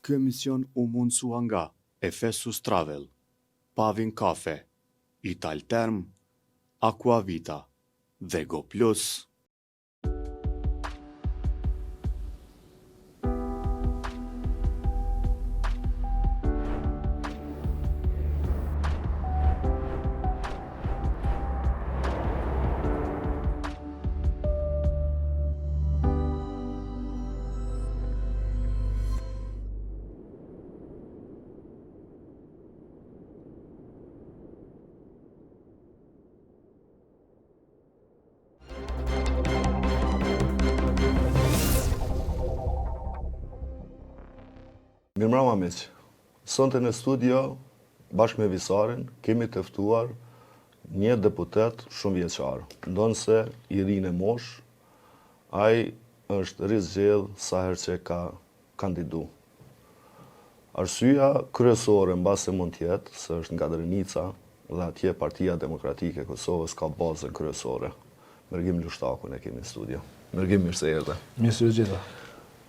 Ky emision u mundsua nga Efesus Travel, Pavin Kafe, Italterm, Aquavita dhe Go Plus. Mirëmbrëma miq. Sonte në studio, bashkë me Visarin, kemi të ftuar një deputet shumë vjeçar, ndonse i ri në moshë, ai është rizgjedh sa herë që ka kandidu. Arsyeja kryesore mbase mund të jetë se është nga Drenica dhe atje Partia Demokratike e Kosovës ka bazën kryesore. Mergim Lushtakun e kemi në studio. Mergim, mirë se erdhe. Mirë se gjitha.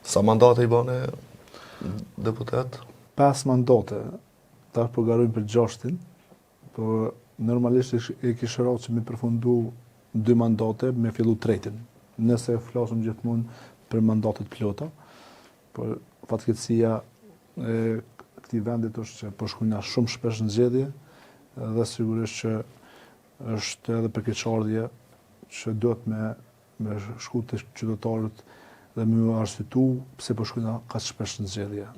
Sa mandate i bane deputet? 5 mandate, ta përgarojmë për 6-in, por normalisht e kishë rrallë që me përfundu 2 mandate, me fillu 3-in. Nëse flasëm gjithmonë për mandatet plota, por fatkeqësia e këtij vendit është që po shkojna shumë shpesh në zgjedhje dhe sigurisht që është edhe përkeqardhje që duhet me shku të qytetarët dhe me arsyetu pse po shkojna kaq shpesh në zgjedhje.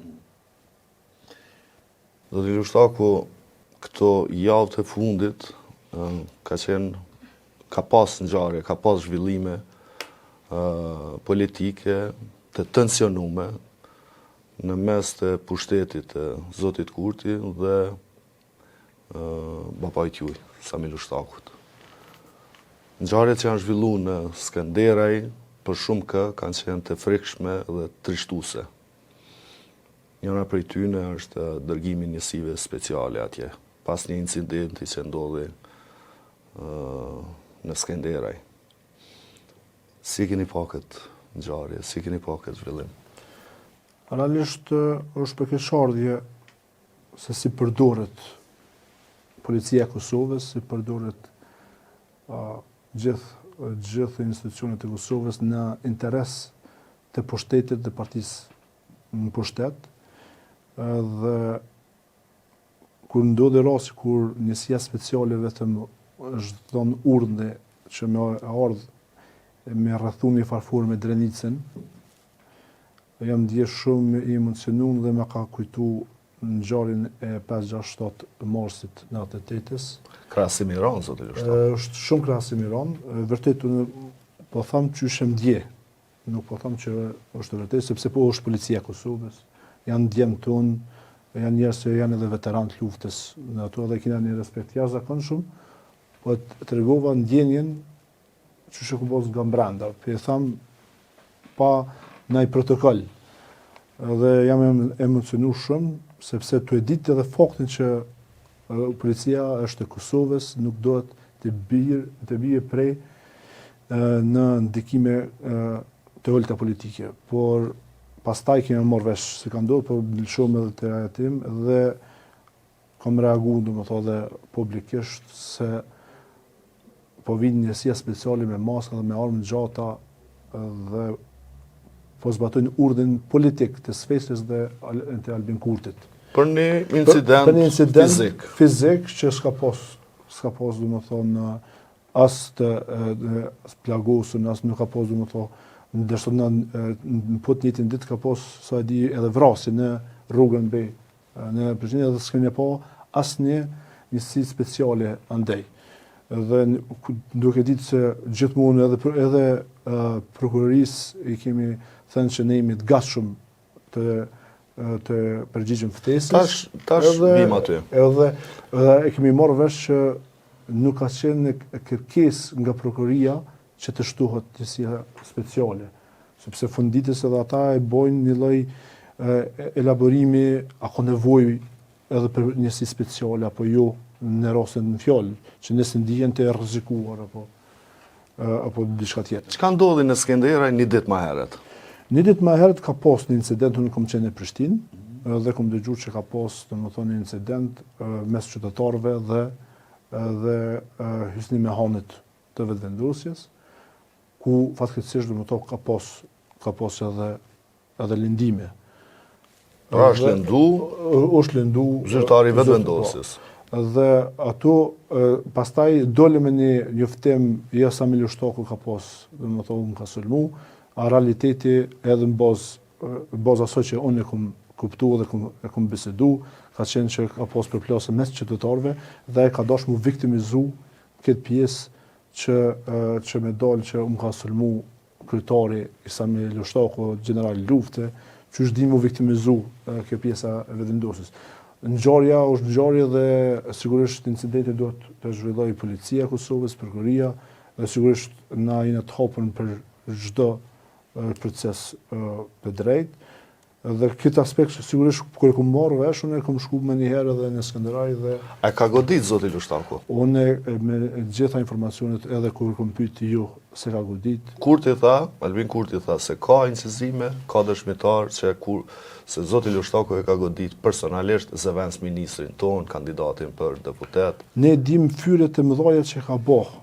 Zoti Lushtaku, këto javë të fundit ka pas ngjarje, ka pas zhvillime politike të tensionume në mes të pushtetit të Zotit Kurti dhe babait juaj, Sami Lushtakut. Ngjarjet që janë zhvilluar në Skënderaj për shumë kanë qenë të frikshme dhe trishtuese. Njëra prej tyne është dërgimi i njësive speciale atje, pas një incidenti që ndodhi në Skënderaj. Si keni pa këtë ngjarje, si keni pa këtë zhvillim? Realisht është përkeqardhje se si përdoret policia e Kosovës, si përdoret gjithë institucionet e Kosovës në interes të pushtetit dhe partisë në pushtet, dhe kur ndodhi rasti kur njësia speciale vetëm është dhënë urdhë që me ardhë me rrethu një farfor me Drenicën, jam ndje shumë i emocionuar dhe me ka kujtu në ngjarjen e 5-6-7 marsit në atetetës. Krahasimiron, zotë Lushtaku. Është shumë krahasimiron, vërtet po them që është ndje, nuk po them që është vërtet, sepse po është policia e Kosovës, janë ndjem tonë, janë njerëz që janë edhe veteran të luftës në ato dhe kena një respekt jashtëzakonshëm, po tregova ndjenjen që është kubos nga brenda, për e tham pa ndaj protokoll. Dhe jam emocionu shumë, sepse tu e ditë edhe faktin që policia është e Kosovës, nuk dohet të bie prej në ndikime të ulta politike. Por pastaj kemi marrë vesh se ka ndodhur, por lëshojmë edhe të tim dhe kam reaguar domethënë dhe publikisht se po vinë njësia speciale me maska dhe me armë gjata dhe po zbatojnë urdhën politik të Sfesës dhe të Albin Kurtit. Për një incident fizik që s'ka pas domethënë as të plagosur, as nuk ka pas domethënë ndërsa në po të njëjtin ditë ka pas sa e di edhe vrasje në rrugën B në Prishtinë dhe s'kemi pa asnjë njësi speciale andej. Dhe duke ditë se gjithmonë edhe prokurorisë i kemi thënë që ne jemi të gatshëm të përgjigjëm ftesës. Tash vim aty. Edhe e kemi marrë vesh që nuk ka qenë kërkesë nga prokuroria që të shtohet njësia speciale, sepse funditës edhe ata e bojnë një lloj elaborimi, a ka nevojë edhe për njësi speciale apo jo në rastin në fjalë, që nëse ndihen të rrezikuar apo diçka tjetër. Çka ndodhi në Skënderaj një ditë më herët? Një ditë më herët ka pas një incident, unë kam qenë në Prishtinë, dhe kom dëgju që ka pas domethënë incident mes qytetarëve dhe Hysni Mehanit të vetëvendosjes, ku fatkeqësisht domethënë ka pas edhe lindime. Pra është lëndu zyrtari vetëvendosjes. Dhe ato pastaj dole me një njoftim jo sa Samil Shtoku ka pas, domethënë ka sulmu, a realiteti edhe në bazë asoj që unë e kom kuptu dhe e kom bisedu, ka qenë që ka pas përplasje mes qytetarëve dhe e ka dash mu viktimizu këtë pjesë që me dalë që unë ka sulmu kryetari i Samil Shtoku, generali lufte, që është di mu viktimizu kjo pjesa e vetëvendosjes. Ngjarja është ngjarje dhe sigurisht incidenti duhet të zhvillojë policia e Kosovës, prokuroria, dhe sigurisht na jena të hapur për çdo proces të drejtë. Dhe këtë aspekt sigurisht kur e kam marrë vesh, unë kam shku më një herë edhe në Skënderaj dhe a ka godit zoti Lushtaku? Unë me gjitha informacionet edhe kur kam pyet ju se ka godit. Albin Kurti tha se ka incizime, ka dëshmitar që se zoti Lushtaku e ka godit personalisht zëvendës ministrin ton, kandidatin për deputet. Ne dim fyret e mëdhaja që ka bërë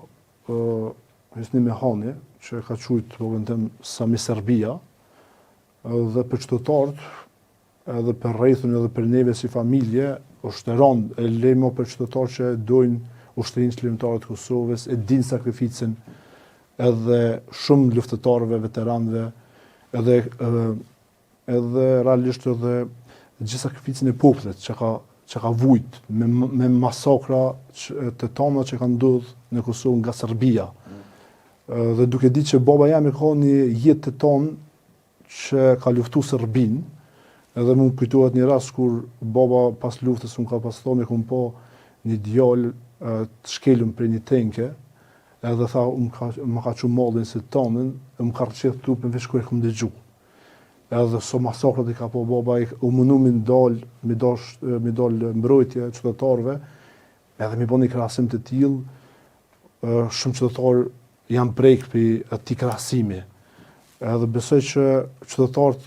Hysni Mehani, që ka quajtur vogëntem Sami Serbia, dhe për qytetarët, edhe për rrethën edhe për neve si familje, është rënd e lejmo për qytetarët që dojnë ushtërinë çlirimtare të Kosovës, e din sakrificën edhe shumë luftëtarëve, veteranëve, edhe realisht edhe gjithë sakrificën e popullit që ka vujt me masakra të tona që kanë ndodhur në Kosovë nga Serbia. Dhe duke ditë që baba jam e ka një jetë të tonë që ka luftu Serbin, edhe mu kujtohet një rast kur baba pas luftës unë ka pas thonë e kom po një djallë të shkelëm për një tenke, edhe tha më ka që mallin se tonën, më ka rëqet trupin veç kur e kom dëgju. Edhe so masakrat i ka po baba, u mënu mi dalë mbrojtje qytetarëve, edhe mi bo një krahasim të tillë, shumë qytetarë janë prejkë për ati krahasimi. Edhe besoj që qytetarët,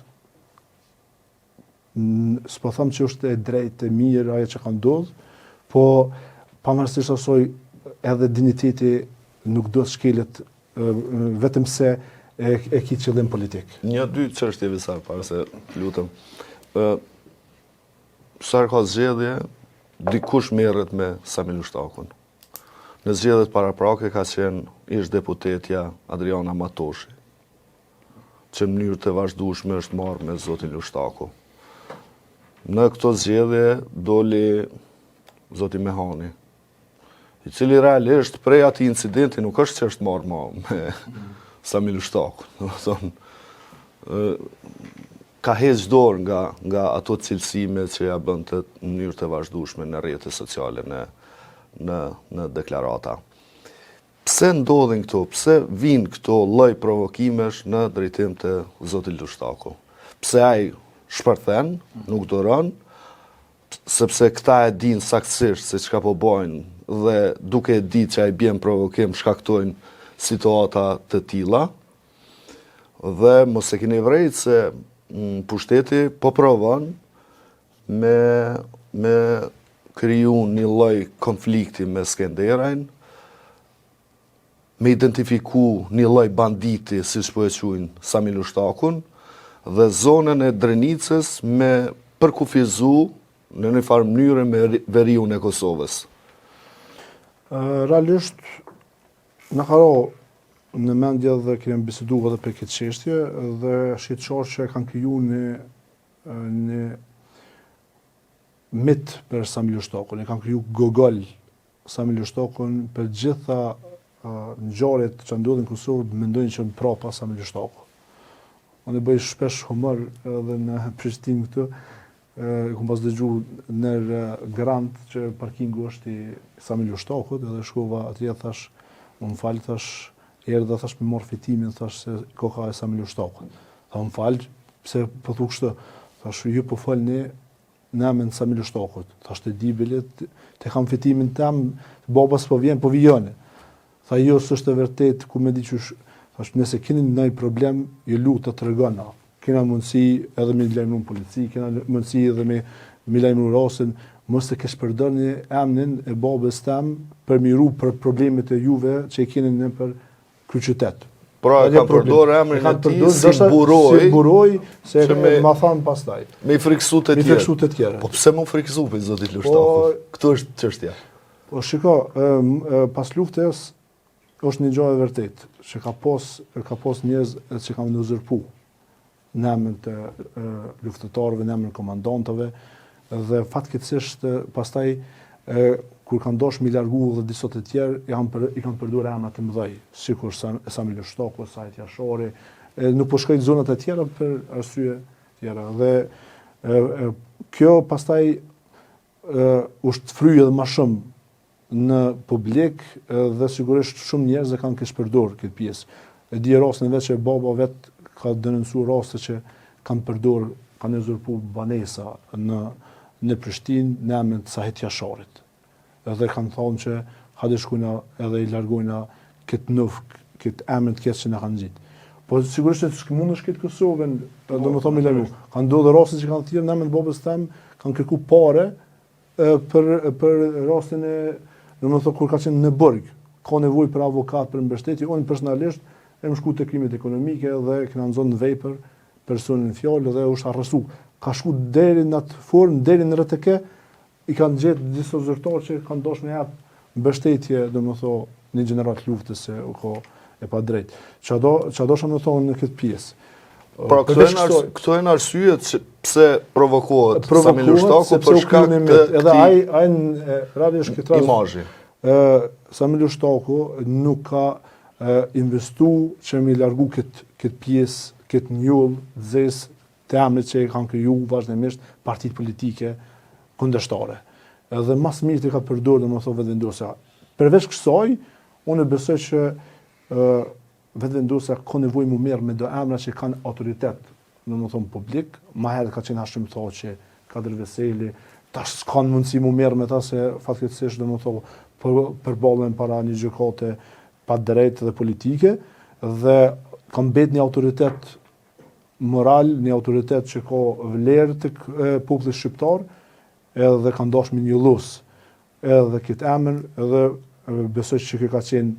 s'po them që është e drejtë e mirë ajo që ka ndodhur, po pavarësisht asoj edhe dinjiteti nuk do të shkelet vetëm se e ki qëllim politik. Dy çështje visar para se lutem. Sa ka zgjedhje, dikush merret me Samil Shtakun. Në zgjedhjet paraprake ka qenë ish deputetja Adriana Matoshi, që në mënyrë të vazhdueshme është marrë me zotin Lushtaku. Në këto zgjedhje doli zoti Mehani, i cili realisht prej atij incidenti nuk është që është marrë me Samil Lushtaku. Ka heqë dorë nga ato cilësime që ja bën të në mënyrë të vazhdueshme në rrjetet sociale, në deklarata. Pse ndodhin këto? Pse vinë këto lloj provokimesh në drejtim të zotit Lushtaku? Pse ai shpërthen, nuk duron, sepse këta e din saktësisht se çka po bojnë dhe duke e ditë që ai bjen provokim shkaktojnë situata të tilla. Dhe mos e keni vrejt se pushteti po provon me kriju një lloj konflikti me Skënderajin, me identifiku një lloj banditi, siç po e quajnë Samil Lushtakun, dhe zonën e Drenicës me përkufizu në një farë mënyrë me veriun e Kosovës. Realisht, në karo në mendje dhe kemi bisedu edhe për këtë çështje dhe shqetësor që kanë kriju një mit për Samil Lushtakun, kanë kriju gogol Samil Lushtakun për gjitha ngjarjet që ndodhin në Kosovë, mendojnë që në prapa Samil Lushtaku. Unë bëj shpesh humor edhe në Prishtinë këtu, kom pas dëgju në Grant që parkingu është i Samil Lushtakut, edhe shkova atje thash, unë falë thash, erdha thash me marr fitimin, thash se koka e Samil Lushtakut. Tha unë falë, pse po thu kështu? Thash ju po falni në emrin Samil Lushtakut. Thash të di bilet, të kam fitimin tam, babas po vjen, po vijone. Tha jo, s'është e vërtet, ku me di qysh, thash nëse keni ndonjë problem, ju lutem të tregona. kena mundësi edhe me lajmëru polici, kena mundësi edhe me lajmëru rastin, mos të kesh përdorni emrin e babës tem për miru për problemet e juve që i keni në për kryeqytet. Pra e kanë përdorur emrin e tij si buroj se ma thanë pastaj. Me i friksu të tjerë. Po pse më friksu për zotit Lushtaku? Këtu është çështja. Po shiko, pas luftës është një gjë e vërtetë që ka pas njerëz që kanë uzurpu në emrin të luftëtarëve, në emrin komandantëve dhe fatkeqësisht pastaj kur kanë dosh mi largu dhe disa të tjerë i kanë përdorur emra të mëdhej, sikur Sami Lushtaku, Sajt Jashori, nuk po shkoj në zonat e tjera për arsye tjera dhe kjo pastaj është fryë edhe më shumë në publik dhe sigurisht shumë njerëz e kanë kesh përdorur këtë pjesë. E di rastin vetë që baba vet ka denoncuar raste që kanë përdorur, kanë uzurpuar banesa në Prishtinë në emrin të Sajt Jashorit. Edhe kanë thonë që hajde shkojna edhe i largojna këtë nufk, këtë emrin të keq që na kanë gjitë. Po sigurisht që mundesh këtë Kosovën, domethënë me largu. Kanë ndodhur raste që kanë thirrë në emrin të babës tem, kanë kërkuar parë për rastin e domethënë kur ka qenë në burg, ka nevojë për avokat, për mbështetje. Unë personalisht e më shku te krimet ekonomike dhe kena nxon në vepër personin fjalë dhe është arrestu. Ka shku deri në atë formë, deri në RTK, i kanë gjetë disa zyrtarë që kanë dashur me jap mbështetje, domethënë një gjenerat luftës se u ka e pa drejt. Çfarë dosha më thonë në këtë pjesë. Pra këto janë arsyet pse provokohet Sami Lushtaku për shkak të edhe ai radio shkëtras imazhi. Sami Lushtaku nuk ka investuar që mi largu këtë pjesë, këtë njoll zez të emrit që kanë kriju vazhdimisht partitë politike kundërshtare. Edhe mas mirë të ka përdorur domethënë vetëvendosja. Përveç kësaj, unë besoj që vetëvendosja ka nevojë më mirë me do emra që kanë autoritet, domethënë publik. Më herët ka qenë Hashim Thaçi, Kadir Veseli, tash s'kan mundësi më mirë me ta se fatkeqësisht domethënë përballen para një gjykate pa drejtë dhe politike dhe ka mbet një autoritet moral, një autoritet që ka vlerë tek populli shqiptar, edhe kanë dashur me njëllus edhe këtë emër, edhe besoj që ka qenë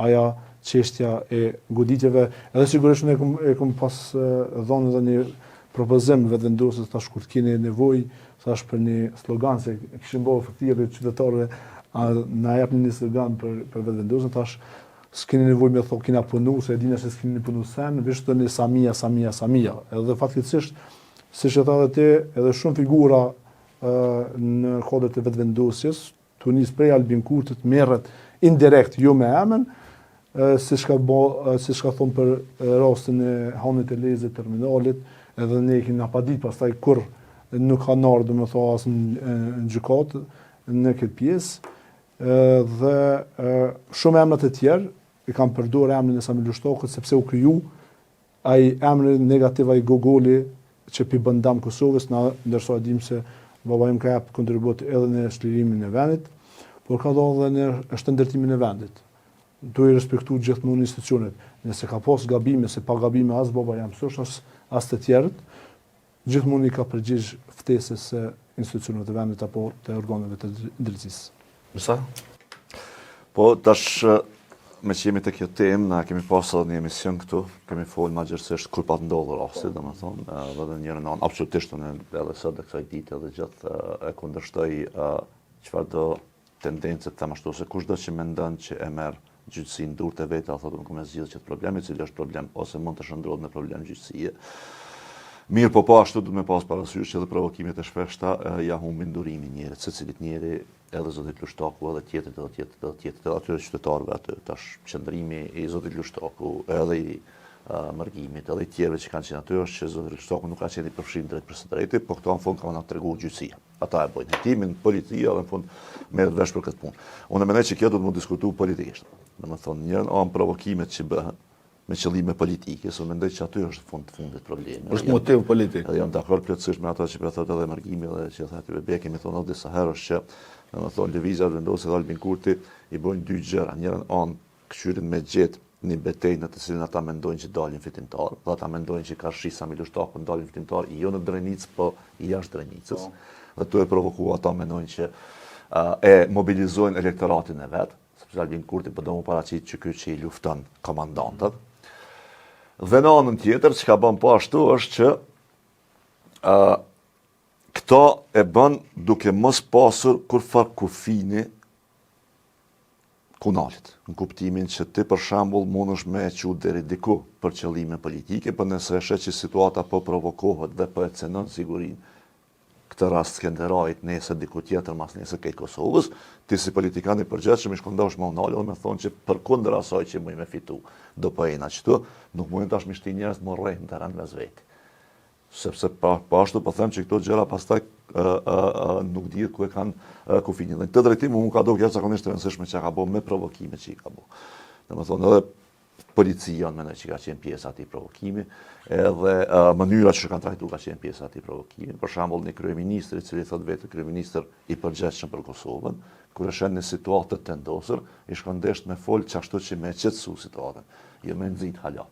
aja çështja e goditjeve, edhe sigurisht ne e kam pas dhënë edhe një propozim vetëvendosjes tash kur keni nevojë, thash për një slogan se kishim bërë faktikë qytetarëve na japnin një slogan për vetëvendosjen, tash s'keni nevojë me thonë kena punu, se e dina se s'keni punu sen, veç të një Samia. Edhe fatkeqësisht, siç e tha edhe ti, edhe shumë figura në kodrat e vetëvendosjes, të nis prej Albin Kurtit merret indirekt jo me emën, siç ka thonë për rastin e Hanit e Lezit terminalit, edhe ne kemi pa ditë pastaj kur nuk ka ardhur domethënë as në gjykatë në këtë pjesë, dhe shumë emra të tjerë i kanë përdorur emrin e Sami Lushtakut sepse u kriju ai emri negativ, ai gogoli që pi bën dam Kosovës, ndërsa dim se baba im ka jap kontribut edhe në shlirimin e vendit, por ka dhënë edhe në shëndërtimin e vendit. Duhet respektu gjithmonë institucionet. Nëse ka pas gabime, se pa gabime as baba jam s'është as të tjerët, gjithmonë i ka përgjigj ftesës së institucioneve të vendit apo të organeve të drejtësisë. Sa? Po tash me që jemi të kjo temë, na kemi pasur një emision këtu, kemi folur më gjithsesi kur pa ndodhur rasti, domethënë, edhe njërin anë absolutisht unë edhe sot të kësaj dite edhe gjithë e kundërshtoj çfarëdo tendencë të ashtu se kushdo që mendon që e merr gjyqësinë durtë vetë, thotë unë kam zgjidhur çet problemi, i cili është problem ose mund të shndrohet në problem gjyqësie. Mirë, po ashtu duhet me pas parasysh që edhe provokimet e shpeshta ja humbin durimin njerëzit, secilit njeri, edhe zotit Lushtaku, edhe tjetër, edhe atyre qytetarëve aty, tash qëndrimi i zotit Lushtaku, edhe i mërgimit, edhe i tjerëve që kanë qenë aty, është që zotit Lushtaku nuk ka qenë i përfshirë drejt për së drejti, po këto në fund ka treguar gjyqësia. Ata e bojnë hetimin, policia dhe në fund merret vesh për këtë punë. Unë mendoj që kjo do të mund diskutuar politikisht. Domethënë, njërin anë provokimet që bëhen me qëllime politike, se mendoj që aty është fundit problemi. Është motiv politik. Edhe jam dakord plotësisht me ata që po thotë edhe Mërgimi dhe që thotë Bebeki, kemi thonë disa herësh që domethënë lëvizja vendosë dhe Albin Kurti i bojnë dy gjëra, njërin anë këshyrin me gjet një betejë në të cilën ata mendojnë që dalin fitimtar, dhe ata mendojnë që Karshi Sami Lushtaku dalin fitimtar, jo në Drenicë, po jashtë Drenicës. Dhe tu e provokuar ata mendojnë që e mobilizojnë elektoratin e vet, sepse Albin Kurti po do mu paraqit që ky që i lufton komandantët. Dhe në anën tjetër, që ka bën po ashtu është që këto e bën duke mos pasur kurfar kufini kunalit, në kuptimin që ti për shembull mundesh me e qut deri diku për qëllime politike, por nëse e sheh që situata po provokohet dhe po e cenon sigurinë, këtë rast Skenderajit, nese diku tjetër, mas nese kejt Kosovës, ti si politikan i përgjithshëm i shkondosh me unalë dhe me thonë që përkundër asaj që muj me fitu, do po ejna qëtu, nuk mujnë tash mishti njerëz më rrejnë të rënë mes veti. Sepse pa ashtu po them që këto gjëra pastaj nuk dihet ku e kanë kufinin. Në këtë drejtim unë ka dorë jashtëzakonisht e rëndësishme që ka bëu me provokimet që i ka bëu. Domethënë edhe policia mendoj që ka qenë pjesë atij provokimi, edhe mënyra që kanë trajtuar ka qenë pjesë atij provokimi. Për shembull, një kryeministër i cili thotë vetë kryeministër i përgjithshëm për Kosovën, kur e shën në situatë të tendosur, i shkon me fol çashtu që me qetësu situatën, jo me nxit hala.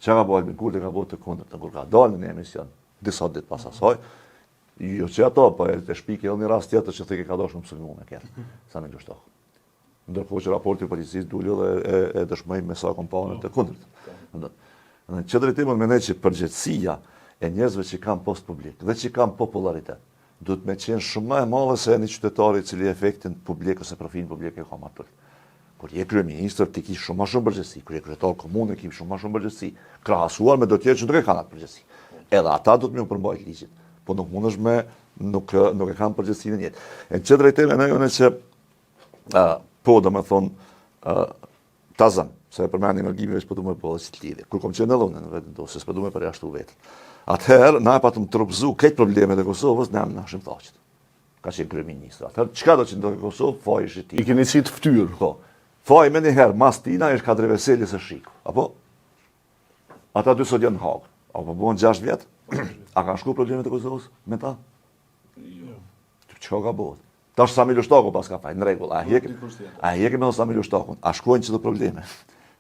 Çka ka bëu Kurti, ka bëu të kundërt, kur ka dalë në emision disa ditë pas asaj, jo që ato, po e të shpike edhe një rast tjetër që thekë ka dashur mësulmu me këtë, Sami Lushtaku. Ndërkohë që raporti i policisë duli dhe e dëshmoi me sa komponent të kundërt. Në që drejtim mendoj që përgjegjësia e njerëzve që kanë post publik dhe që kanë popularitet duhet me qenë shumë më e madhe se një qytetari i cili efektin publik ose profilin publik e ka më të. Kur je kryeministër ti ke shumë më shumë përgjegjësi, kur je kryetar komune ke shumë më shumë përgjegjësi, krahasuar me do të tjerë që nuk e kanë atë përgjegjësi. Edhe ata do të më përmbajnë ligjit, po nuk mundesh me nuk e kanë përgjegjësinë në jetë. Në çdo drejtim mendoj që po domethënë tazam, se përmendin energjimi veç po du me po si lidhje. Kur kom qenë edhe në vetë dosë, s'po du me përjashtu vetë. Atëherë na e patëm trupzu këtë problemet e Kosovës, ne na shim thaqet. Ka qenë kryeministër. Atëherë çka do të ndodhë në Kosovë, faji është i tij. I keni qit ftyrë. Po. Faji më një herë mas tina është Kadreveseli së Shiku. Apo ata dy sot janë në Hagë. Apo bën 6 vjet? A kanë shku problemet e Kosovës me ta? Jo. Çka ka bëu? Tash Sami Lushtaku pas ka faj, në rregull. A hekim me Sami Lushtakun? A shkojnë çdo probleme?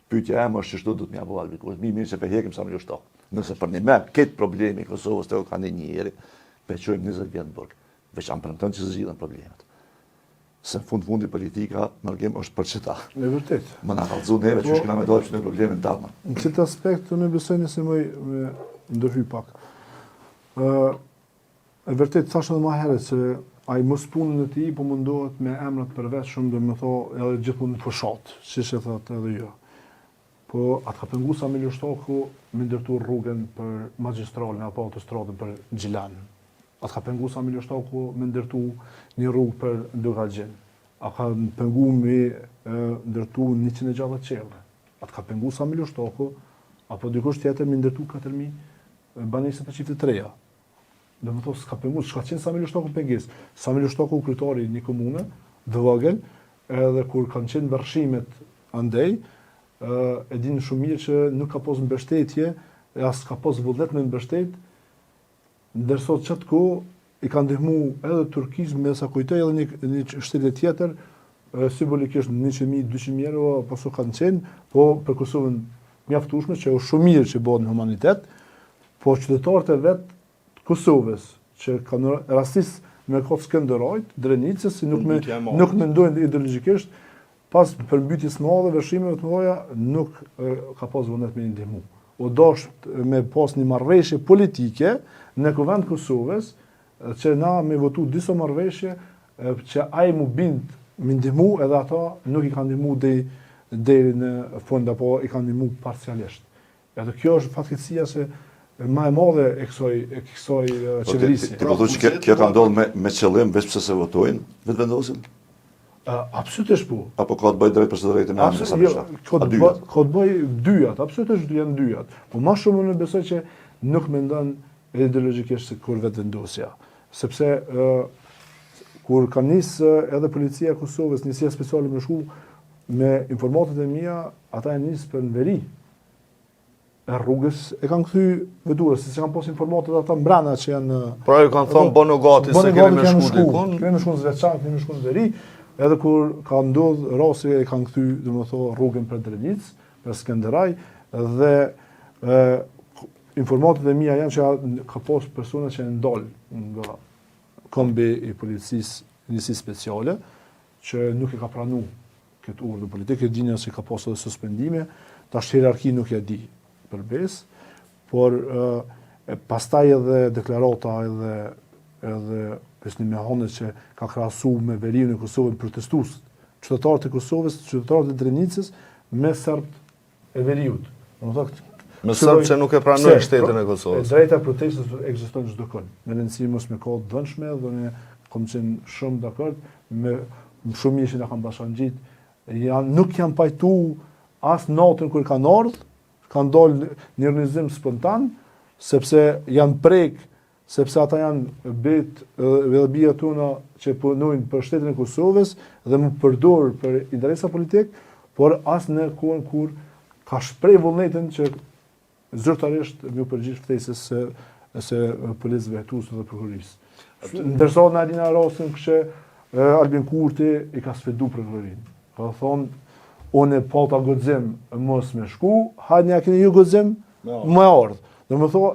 Pyetja e është çdo do të më apo Albin Kurti. Mirë se pe hekim Sami Lushtakun. Nëse për një merr këtë problemi i Kosovës të kanë një herë, pe çojmë 20 vjet në burg. Veç ampremton që zgjidhen problemet. Se në fundi politika nërgjem është për qëta. E vërtet. Më na kallëzu neve që shkina me dojë që në problemin tama. Në këtë aspekt, unë besoj nëse më ndërhyj pak. E vërtet, thashë edhe më herët se ai mos punën e tij, po mundohet me emrat përveç shumë, do më thonë edhe gjithmonë në fushat, siç e thotë edhe jo. Po atë ka pengu Sami Lushtaku me ndërtu rrugën për magjistralin apo autostradën për Gjilan. Atë ka pengu Sami Lushtaku me ndërtu një rrugë për Dugaxhin. A ka pengu me ndërtu 160 qelle. Atë ka pengu Sami Lushtaku apo dikush tjetër me ndërtu 4000 banesë të çifte të reja. Do më thonë s'ka pengu, s'ka qenë Sami Lushtaku pengesë. Sami Lushtaku kryetari një komune, të vogël, edhe kur kanë qenë vërshimet andej, e dinë shumë mirë që nuk ka pas mbështetje, as ka pas vullnet me mbështet, ndërsa çat kohë i kanë ndihmu edhe Turqisë me sa kujtoj edhe një shtete tjetër, simbolikisht 100.000, 200.000 euro pasu kanë qenë, po për Kosovën mjaftueshme që është shumë mirë që bëhet në humanitet, po qytetarët e vet të Kosovës që kanë rastis me kohë Skenderajt, Drenicës, nuk mendojnë ideologjikisht, pas përmbytjes së madhe, vështrimeve të mëdha, nuk ka pas vullnet me ndihmu. O dasht me pas një marrëveshje politike në Kuvend Kosovës, që na me votu disa marrëveshje që ai mu bind me ndihmu, edhe ata nuk i kanë ndihmu deri në fund apo i kanë ndihmu parcialisht. Edhe kjo është fatkeqësia se më e madhe e kësaj qeverisje. Ti po thosh që kjo ka ndodhur me qëllim veç pse se votojnë, vetë vendosin? Absolutisht po. Apo ka të bëjë drejt për së drejtë me anë sa më shumë. Ka të bëjë dyjat, absolutisht janë dyjat. Po më shumë unë besoj që nuk mendon ideologjikisht se kur vetë vendosja. Sepse kur ka nisë edhe policia e Kosovës, nisja speciale me shku me informatat e mia, ata e nisë për në veri. E rrugës e kanë kthy veturës, se kanë pas informatat ata mbrana që janë. Pra ju kanë thënë bënu gati se kemi me shku dikun. Kemi me shku në Zveçan, kemi me shku në veri. Edhe kur ka ndodhur rasti e kanë kthy, domethënë rrugën për Drenicë, Skenderaj dhe informatat e mia janë që ka pas persona që ndal nga kombi i policisë njësi speciale që nuk e ka pranu këtë urdhër politik, e dinja se ka pas edhe suspendime, tash hierarki nuk e di për bes, por pastaj edhe deklarata edhe Besni Mehanet që ka krahasu me veriun e Kosovës protestues, qytetarët e Kosovës, qytetarët e Drenicës me serbët e veriut. Me serbë që nuk e pranojnë shtetin e Kosovës. Drejta e protestës ekziston çdo kënd. Me rëndësi mos me kohë dënshme dhe ne kam qenë shumë dakord me shumë mirë që na kanë bashkangjit. Nuk janë pajtu as natën kur kanë ardhur, kanë dalë një organizim spontan, sepse janë prek, sepse ata janë dhe bija tona që punojnë për shtetin e Kosovës dhe më përdor për interesa politik, por as në kohën kur ka shpreh vullnetin që zyrtarisht më përgjigj ftesës se policëve hetuese dhe prokurorisë. Ndërsa në Alina Rasin që Albin Kurti i ka sfidu prokurorinë. Ka thonë, unë e pata godzim mos me shku, hajnë ja keni ju godzim, më ardhë. Dhe më thonë,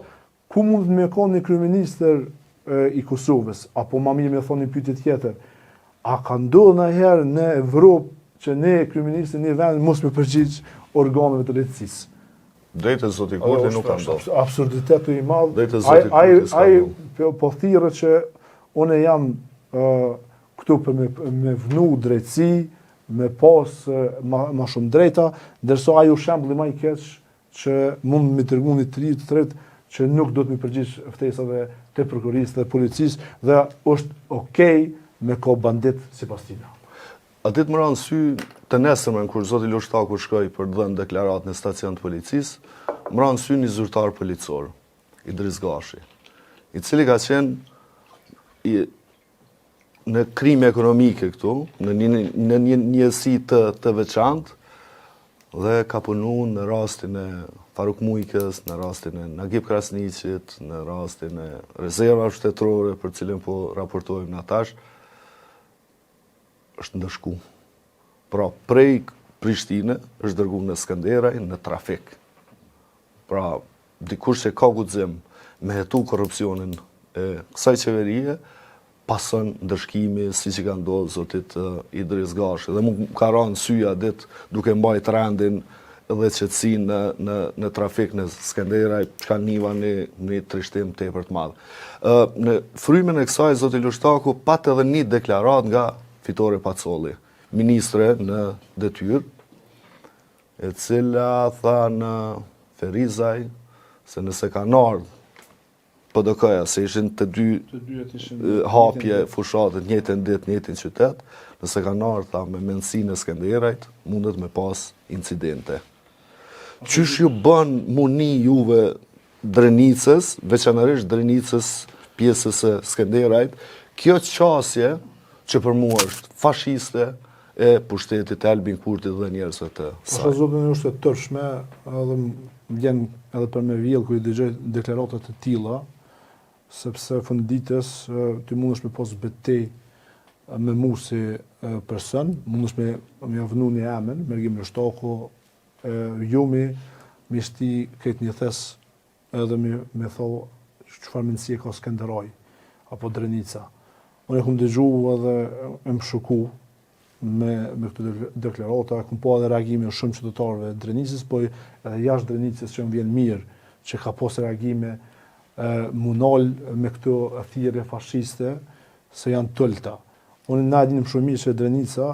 ku mund me konë një kryeministër i Kosovës, apo ma mirë me thonë një pyetje tjetër, a ka ndodhur ndonjëherë në Evropë që ne kryeministër një vend mos me përgjigj organeve të drejtësisë? Drejtë zoti Kurti nuk ka ndodhur. Absurditetu i madh. Drejtë zoti Kurti. Ai po thirrët që unë jam këtu për me vnu drejtësi, me pas ma shumë drejta, ndërsa ai u shembulli më i keq që mund me tregu një të tretë që nuk do të më përgjigj ftesave të prokurorisë dhe policisë dhe është okej me ko bandit sipas tina. A ditë më ranë sy të nesërmen, kur zoti Lushtaku shkoi për të dhënë deklarat në stacion të policisë, më ranë sy një zyrtar policor, Idris Gashi, i cili ka qenë në krime ekonomike këtu, në një njësi të veçantë, dhe ka punu në rastin e Faruk Mujkës, në rastin e Nagib Krasniqit, në rastin e rezerva shtetërore për cilën po raportojmë në atash, është ndëshku. Pra, prej Prishtine është dërgu në Skenderaj në trafik. Pra, dikush që ka guxim me hetu korrupsionin e kësaj qeverie, pasën ndëshkimi si që ka ndodhë zotit Idris Gashi. Dhe mu ka ranë syja ditë duke mbajt rendin dhe qetësin në trafik në Skenderaj, që ka niva një trishtim të tepër të madhë. Në frymen e kësaj, zoti Lushtaku pat edhe një deklarat nga Fitore Pacolli, ministre në detyrë, e cila tha në Ferizaj se nëse kanë ardhur PDK-ja, se ishin të dy hapje fushatët njëjtën ditë, njëjtën qytet, nëse kanë ardhur tha me mendësinë e Skenderajt, mundet me pas incidente. Qysh ju bën muni juve Drenicës, veçanërisht Drenicës pjesës së Skenderajt, kjo qasje që për mua është fashiste e pushtetit e Albin Kurti dhe njerëzve të saj. Pasha zotin është e tërshme, edhe vjen edhe për me vjellë kër i dëgjoj deklaratat të tilla, sepse funditës ti mundesh me pas betej me mu si person, mundesh me avnu një emën, Mergim Lushtaku, jo me shti këtë një thes edhe me thou çfarë mendësie ka Skenderaj apo Drenica. Unë e këmë dëgju edhe e më shoku me këtë deklarata, këmë po edhe reagime shumë qytetarëve Drenicës, po edhe jashtë Drenicës që më vjen mirë, që ka pas reagime munal me këto thirrje fashiste, se janë tëlta. Unë na dinim shumë mirë që Drenica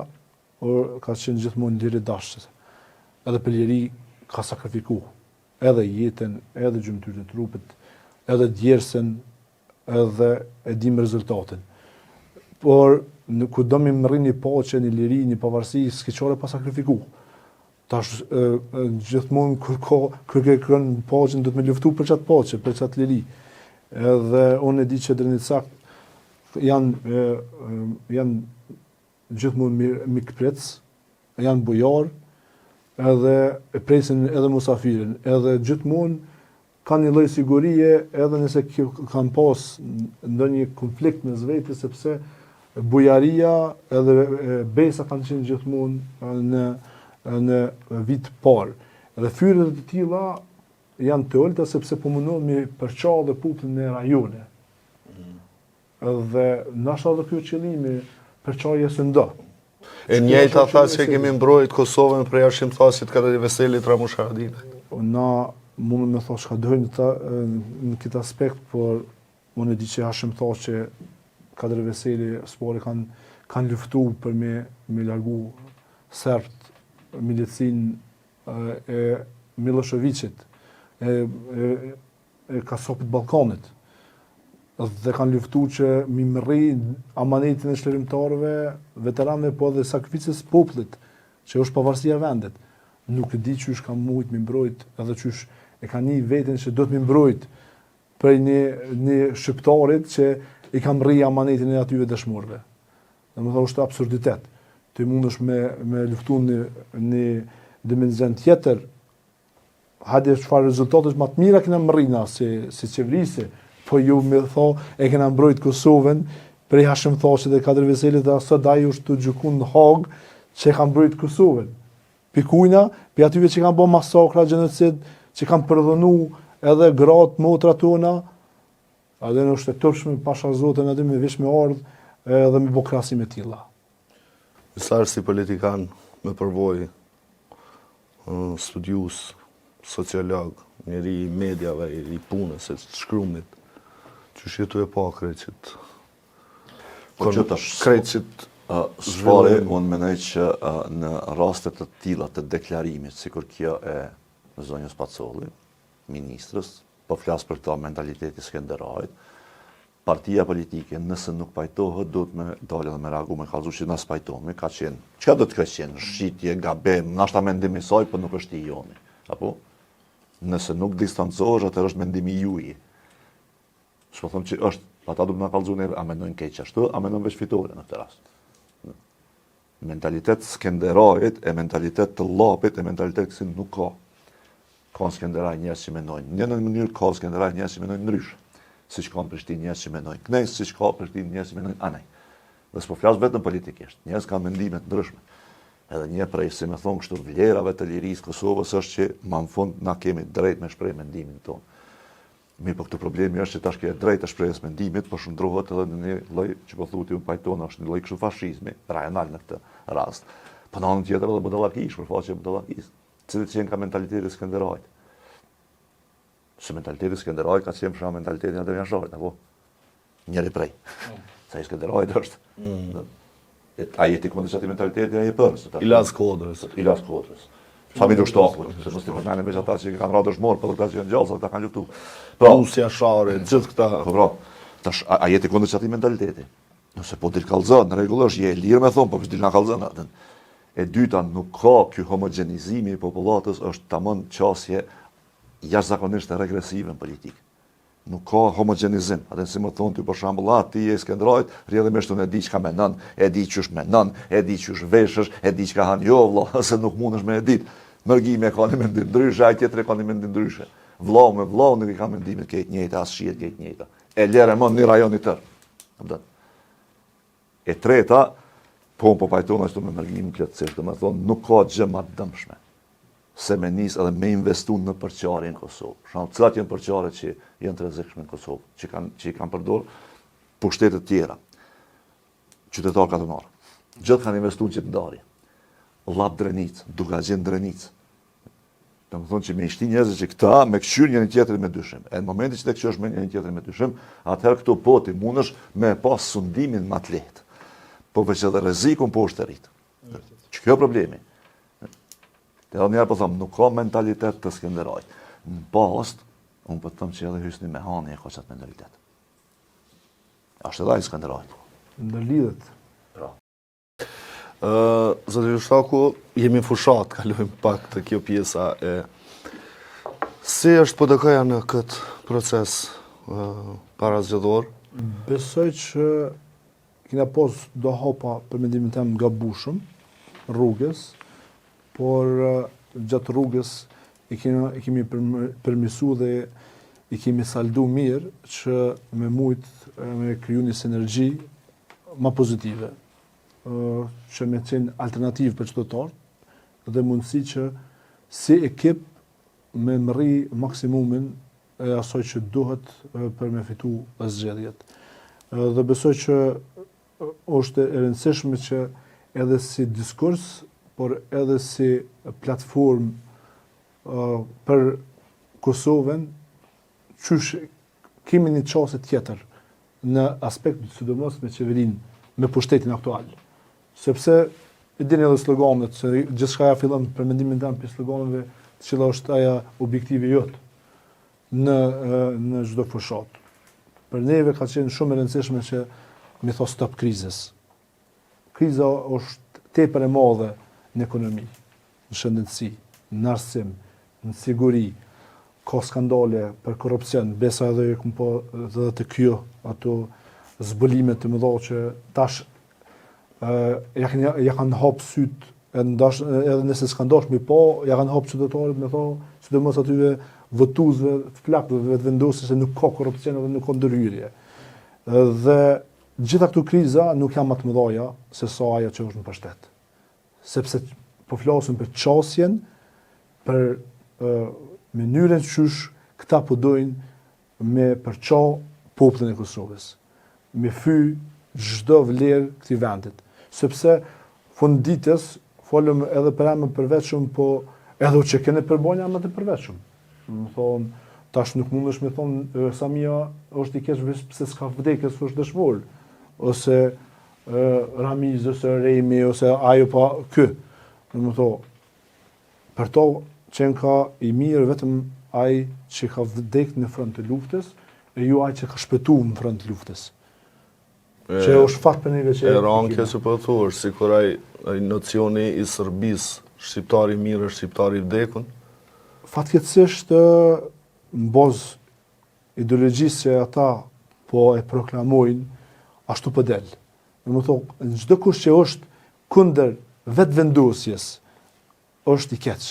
ka qenë gjithmonë liri dashës. Edhe për liri ka sakrifiku, edhe jetën, edhe gjymtyrën e trupit, edhe djersën, edhe e dim rezultatin. Por ku do mi më rrini paqe, një liri, një pavarësi, s'ke qare pa sakrifiku. Tash gjithmonë kur ke kërën paqen, do të me luftu për qatë paqe, për qatë liri. Edhe unë e di që Drenicak janë gjithmonë mikprec, janë bujar, edhe e presin edhe musafirin, edhe gjithmonë kanë një lloj sigurie edhe nëse kanë pas ndonjë konflikt me zveti, sepse bujaria edhe besa kanë qenë gjithmonë në vit parë. Dhe fyrët e tilla janë të ulta sepse po mundohen me përçallë dhe popullin e rajone. Dhe ndoshta edhe ky qëllimi përçarje së ndo. E njëjta tha se kemi mbrojt Kosovën prej arsimthasit Kadri Veselit Ramush Haradinaj. Na mund me thosh ka dojnë në këtë aspekt, por unë e di që arsimthas që Kadri Veseli spori kanë luftu për me largu serbt milicin e Miloševićit, e kasopit Ballkanit. Dhe kanë luftu që mi mërri amanetin e shlerimtarëve, veteranëve, po dhe sakrificës popullit, që është pavarësia e vendit. Nuk e di qysh ka mujt mi mbrojt, edhe qysh e ka një veten që do të mi mbrojt për një shqiptarit që i ka mërri amanetin e atyve dëshmorëve. Dhe më tha është absurditet. Të mundesh me luftu një dimenzion tjetër, hajde çfarë rezultatesh më të mira kena mërrina si qeverisje, po ju me tha e kena mbrojt Kosovën prej Hashimthashit dhe Kadri Veselit dhe sot ai është të gjykun në Hag që e ka mbrojt Kosovën. Pikujna, për atyve që kanë bërë masakra, genocid, që kanë përdhënu edhe gratë, motra tona, edhe në është e tërshme pasha Zotën edhe me vish me ardhë edhe me bokrasi me tilla. Sarë si politikan me përvoj, studius, sociolog, njeri i medjave, i punës, e shkrumit, që shjetu e pa kreqit. Po që kreqit shpare, unë menoj që në rastet të tilla të deklarimit, sikur kjo e zonjës Pacolli, ministrës, po flas për këta mentaliteti Skenderajit, partia politike, nëse nuk pajtohet, do të me dalë dhe me reagu, me kallëzu që nësë pajtohemi, ka qenë, çka do të ka qenë, shqitje, gabim, nashta mendim i saj, për nuk është i joni, apo? Nëse nuk distancohesh, atër është mendimi juji. Shpo thëmë që është, ata du të na kallëzu neve, a mendojnë keq ashtu, a mendojnë veç fitore në këtë rast. Mentalitet Skenderajit, e mentalitet të Llapit, e mentalitet kësi nuk ka. Ka në Skenderaj njerëz që mendojnë. Një në mënyrë ka në Skenderaj njerëz që mendojnë ndryshë. Si që ka në Prishtinë njerëz që mendojnë knejs, si që ka në Prishtinë njerëz që mendojnë anej. Dhe s'po flas vetëm politikisht. Njerëz kanë mendime të ndryshme. Edhe një prej, si me thonë kështu, vlerave të lirisë Kosovës është që ma në fund na kemi drejt me shpreh mendimin tonë. Mi po këtë problemi është që tash ke drejt të shprehjes mendimit, po shndrohet edhe në një lloj që po thuti unë pajton është një lloj kështu fashizmi, rajonal në këtë rast. Po në anën tjetër edhe budallakish, për faqe budallakis. Cili që ka mentaliteti Skenderajit. Se mentaliteti Skenderajit ka qenë për mentalitetin e Devjansharit, apo? Njëri prej. Sa i Skenderajit është. A jeti kundër çati mentaliteti ai e përës. Ilas Kodrës. Ilas Kodrës. Familju shtakut, se mos të përmenim veç ata që kanë radhë shmorë, për ata që janë gjallë, ata kanë luftu. Rusja, Share, gjithë këta. Po, tash a jeti kundër çati mentaliteti? Nëse po dil kallëzon, në rregull është, je e lirë me thonë, po dil na kallëzon atë. E dyta, nuk ka ky homogenizimi i popullatës, është tamam qasje jashtëzakonisht regresive në politikë. Nuk ka homogenizim. Atë si më thonë ty për shembull, ti je Skenderajit, rrjedhëmisht unë e di çka mendon, e di çush mendon, e di çush veshësh, e di çka han jo vëlla, se nuk mundesh me e ditë. Mërgimi e ka një mendim ndryshe, ai tjetri ka një mendim ndryshe. Vllau me vllau nuk i ka mendimet ke të njëjta, as shihet ke të njëjta. E lere më në rajon i tërë. Kupton? E treta, po pajton ashtu me mërgimin plotësisht, domethënë nuk ka gjë më të dëmshme se me nis edhe me investu në përqarje në Kosovë. Cilat janë përqarjet që janë të rrezikshme në Kosovë, që i kanë përdorur pushtetet tjera, qytetar katonor. Gjithë kanë investu në qytetarje. Llap Drenicë, Dugazhin Drenicë. Domethënë që me ishti njerëz që këta me këshyr njëri tjetrin me dyshim. E në momentin që të këshysh me njëri tjetrin me dyshim, atëherë këto po ti mundesh me pas sundimin më të lehtë. Po veç edhe rrezikun po është rrit. Kjo problemi. Dhe edhe njerë po thëmë, nuk ka mentalitet të Skenderajit. Në post, unë po thëmë që edhe Hysni Mehani e ka qatë mentalitet. Ashtë edhe i Skenderajit. Ndërlidhet. Pra. Zoti Shtaku, jemi fushat, kalojmë pak të kjo pjesa e... Si është PDK-ja në këtë proces parazgjedhor? Besoj që kina pos do hapa për mendimin tem gabushëm rrugës, por gjatë rrugës i kemi përmisu dhe i kemi saldu mirë që me mujtë me kriju një sinergji ma pozitive, që me qenë alternativë për qytetarët dhe mundësi që si ekip me mërri maksimumin e asoj që duhet për me fitu zgjedhjet. Dhe besoj që është e rëndësishme që edhe si diskurs, por edhe si platform për Kosovën, qysh kemi një çështje tjetër në aspekt sidomos me qeverinë, me pushtetin aktual. Sepse e dini edhe sloganet, se gjithçka ja fillon për mendimin tim për sloganeve, cila është aja objektivi jot në çdo fushat. Për neve ka qenë shumë e rëndësishme që mi thos stop krizës. Kriza është tepër e madhe në ekonomi, në shëndetësi, në arsim, në siguri, ka skandale për korrupsion, besa edhe kum po edhe të kjo ato zbulime të mëdha që tash ja kanë hap syt edhe nëse s'kan dashur po ja kanë hap qytetarët me thonë, sidomos atyve votuesve të flakëve të vendosur se nuk ka korrupsion edhe nuk ka ndërhyrje. Dhe gjitha këto kriza nuk janë më të mëdha se sa ajo që është në pushtet. Sepse po flasim për çasjen, për mënyrën qysh këta po dojnë me përqa popullin e Kosovës, me fy çdo vlerë këtij vendit. Sepse funditës folëm edhe për emër përveçëm, po edhe u që kene përbonja më të përveçëm. Më thonë, tash nuk mundesh me thonë Samia është i keq vetëm pse s'ka vdekjes është dëshmor, ose Ramiz, ose Remi, ose ajo pa kë. Më thonë, për to qenë ka i mirë vetëm ai që ka vdekë në front të luftës, e ju ai që ka shpëtuar në front të luftës. Që është fat për neve që e rankja që po thuash, sikur ai nocioni i Serbis, shqiptari mirë është shqiptari i vdekun. Fatkeqësisht në bazë ideologjisë që ata po e proklamojnë, ashtu po del. Më thonë, çdo kush që është kundër vetëvendosjes është i keq.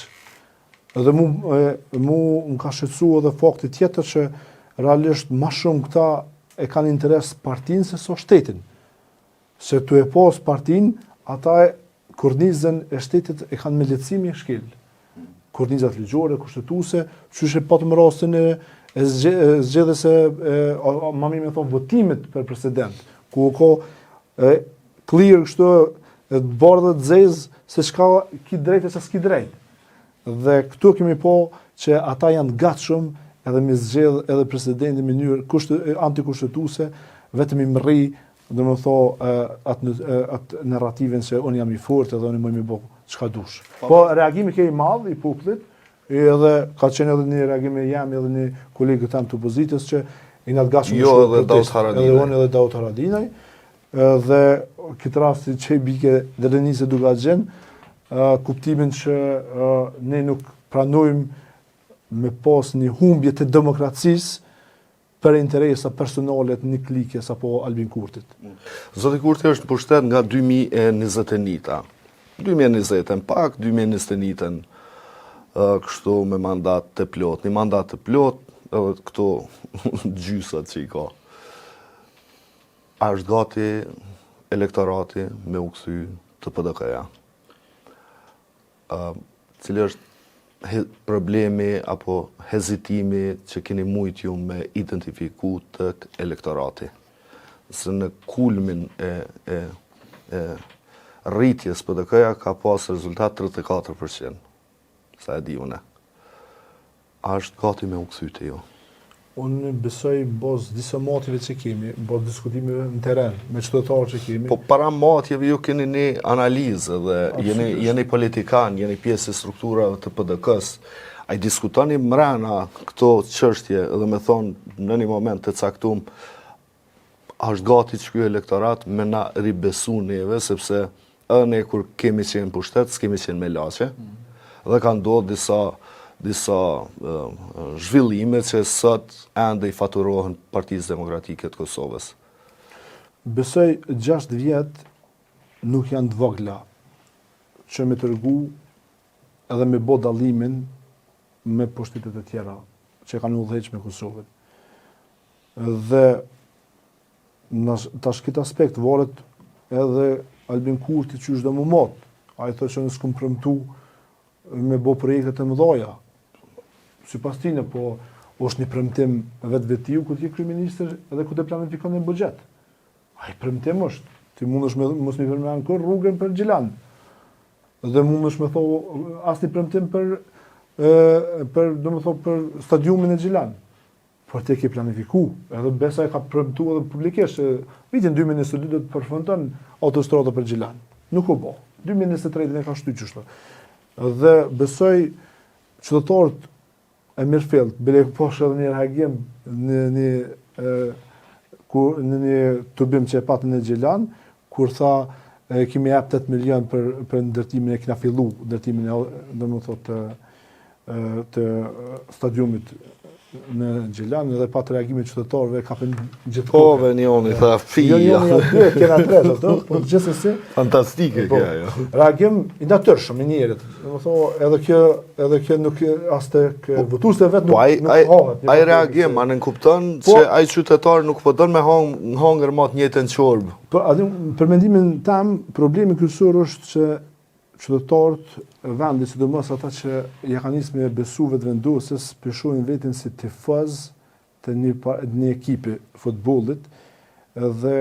Edhe mu më ka shqetësuar edhe fakti tjetër që realisht më shumë këta e kanë interes partinë se so shtetin. Se tu e pas partinë, ata kornizën e shtetit e kanë me lehtësimi e shkel. Kornizat ligjore, kushtetuese, qysh e patëm rastin e zgjedhjes më mirë me thonë votimit për president, ku ka clear kështu të bardhë të zezë se çka ki drejt e se s'ki drejt. Dhe këtu kemi po që ata janë gatshëm edhe me zgjedh edhe presidentin në mënyrë antikushtetuese, vetëm i mrri, domethënë atë narrativin se unë jam i fortë edhe unë më më bëj çka dush. Po reagimi ke i madh i popullit, edhe ka qenë edhe një reagim i jam edhe një kolegë tam të opozitës që i natë gatshëm edhe Daut Haradinaj. Edhe unë edhe Daut Haradinaj. Dhe këtë rasti që i bike dhe Denise Dugaxhen, kuptimin që ne nuk pranojmë me pas një humbje të demokracisë për interesa personale të një klikjes apo Albin Kurtit. Zoti Kurti është në pushtet nga 2021-ta. 2020-ën pak, 2021-ën kështu me mandat të plot. Një mandat të plot, edhe këto gjysat që i ka. A është gati elektorati me u kthy të PDK-ja? Cili është problemi apo hezitimi që keni mujt ju me identifiku të elektorati? Se në kulmin e rritjes PDK-ja ka pas rezultat 34%, sa e di une. A është gati me u kthy te ju? Unë besoj bazë disa matjeve që kemi, bazë diskutimeve në teren, me qytetarë që kemi. Po para matjeve ju keni një analizë dhe jeni politikan, jeni pjesë e strukturave të PDK-s. A i diskutoni mrena këto çështje dhe me thonë në një moment të caktum, a është gati që ky elektorat me na ribesu neve, sepse edhe ne kur kemi qenë pushtet, s'kemi qenë me laçe, dhe ka ndodhur disa zhvillime që sot ende i faturohen Partisë Demokratike të Kosovës. Besoj 6 vjet nuk janë të vogla që me tërgu edhe me bo dallimin me pushtetet e tjera që kanë udhëheq me Kosovën. Dhe tash këtë aspekt varet edhe Albin Kurti që është dhe më mot. A i thë që nësë këmë premtu me bo projekte të mëdha. Sipas tine, po është një premtim vetë-vetiu ku ti kryeministër edhe ku të planifikon një buxhet. Ai premtim është. Ti mundesh mos më përmend kur rrugën për Gjilan. Dhe mundesh me thon asnjë premtim për domethënë për stadiumin e Gjilan. Por te ke planifiku, edhe besa e ka premtuar edhe publikisht vitin 2022 do të përfundon autostrada për Gjilan. Nuk u bë. 2023 ne ka shtyr kështu. Dhe besoj qytetarët e Mirfield, bile po shoh edhe një reagim në një tubim që e patën në Gjilan, kur tha kemi jap 8 milion për ndërtimin e kena fillu ndërtimin domethënë të stadiumit në Gjilan, edhe pa të reagimit qytetarëve kapën gjithë Po, Venioni, tha fija. Jo, kena tre ato, po gjithsesi Fantastike kjo ajo. reagim i natyrshëm i njerëzit. Domethënë edhe kjo nuk as tek votuesve vet Po nuk hahet. ai reagim, a nën kupton se ai qytetar nuk po don me hangër më të njëjtën çorbë. Po, për mendimin tam, problemi kryesor është që qytetarët vendi, sidomos ata që ja kanë nisur me besu vetëvendosjes, peshojnë veten si tifoz të një ekipi futbollit, dhe